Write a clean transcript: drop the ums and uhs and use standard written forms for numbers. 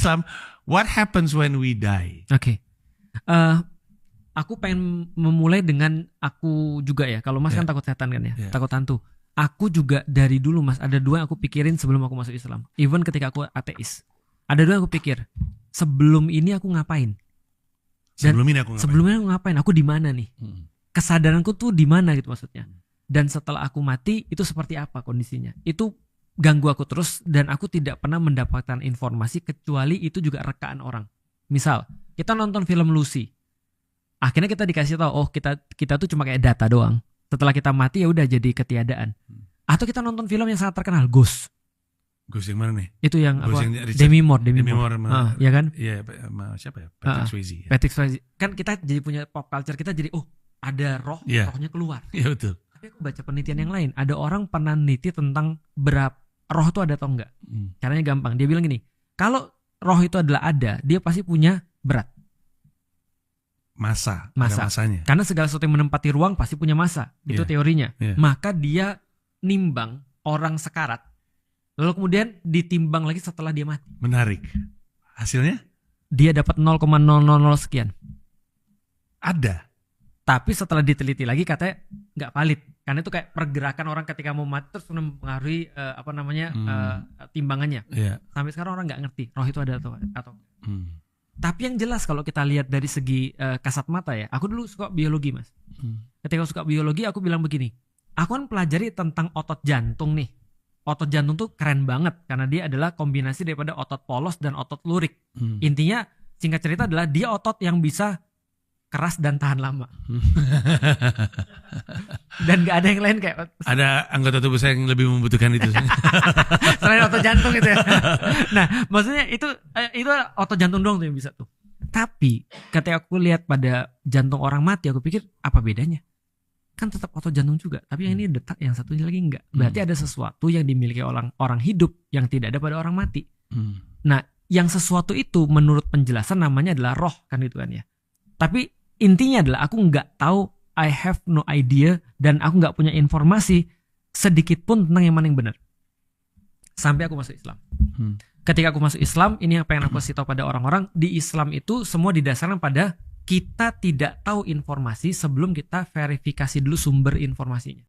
Islam, what happens when we die? Oke. Aku pengen memulai dengan aku juga ya. Kalau Mas kan takut setan kan ya, takut hantu. Aku juga dari dulu Mas, ada dua yang aku pikirin sebelum aku masuk Islam. Even ketika aku ateis, ada dua yang aku pikir. Sebelum ini aku ngapain? Sebelumnya aku ngapain? Aku di mana nih? Kesadaranku tuh di mana gitu maksudnya. Dan setelah aku mati itu seperti apa kondisinya? Itu ganggu aku terus dan aku tidak pernah mendapatkan informasi kecuali itu juga rekaan orang. Misal kita nonton film Lucy, akhirnya kita dikasih tahu oh kita tuh cuma kayak data doang. Setelah kita mati ya udah jadi ketiadaan. Atau kita nonton film yang sangat terkenal Ghost. Ghost yang mana nih? Itu yang apa? Demi Moore. Ya kan? Iya, siapa ya? Patrick Swayze. Patrick Swayze. Kan kita jadi punya pop culture, kita jadi ada rohnya keluar. Iya betul. Tapi aku baca penelitian yang lain, ada orang pernah neliti tentang berapa roh itu ada atau enggak. Caranya gampang, dia bilang gini, kalau roh itu adalah ada, dia pasti punya berat. Masanya. Karena segala sesuatu yang menempati ruang pasti punya massa, itu teorinya. Maka dia nimbang orang sekarat, lalu kemudian ditimbang lagi setelah dia mati. Menarik. Hasilnya? Dia dapat 0,000 sekian. Ada. Tapi setelah diteliti lagi katanya nggak valid. Karena itu kayak pergerakan orang ketika mau mati terus mempengaruhi timbangannya. Sampai sekarang orang nggak ngerti roh itu ada atau. Tapi yang jelas kalau kita lihat dari segi kasat mata ya, aku dulu suka biologi Mas. Ketika suka biologi aku bilang begini, aku kan pelajari tentang otot jantung nih. Otot jantung tuh keren banget karena dia adalah kombinasi daripada otot polos dan otot lurik. Intinya singkat cerita adalah dia otot yang bisa keras dan tahan lama. Dan gak ada yang lain kayak ada anggota tubuh saya yang lebih membutuhkan itu. Selain otot jantung gitu ya. Nah maksudnya itu otot jantung doang tuh yang bisa tuh. Tapi ketika aku lihat pada jantung orang mati, aku pikir apa bedanya? Kan tetap otot jantung juga, tapi yang ini detak, yang satunya lagi enggak. Berarti ada sesuatu yang dimiliki orang hidup yang tidak ada pada orang mati. Nah yang sesuatu itu menurut penjelasan namanya adalah roh kan itu kan ya. Tapi intinya adalah aku nggak tahu, I have no idea, dan aku nggak punya informasi sedikit pun tentang yang mana yang benar. Sampai aku masuk Islam. Ketika aku masuk Islam, ini apa yang aku kasih tahu pada orang-orang, di Islam itu semua didasarkan pada kita tidak tahu informasi sebelum kita verifikasi dulu sumber informasinya.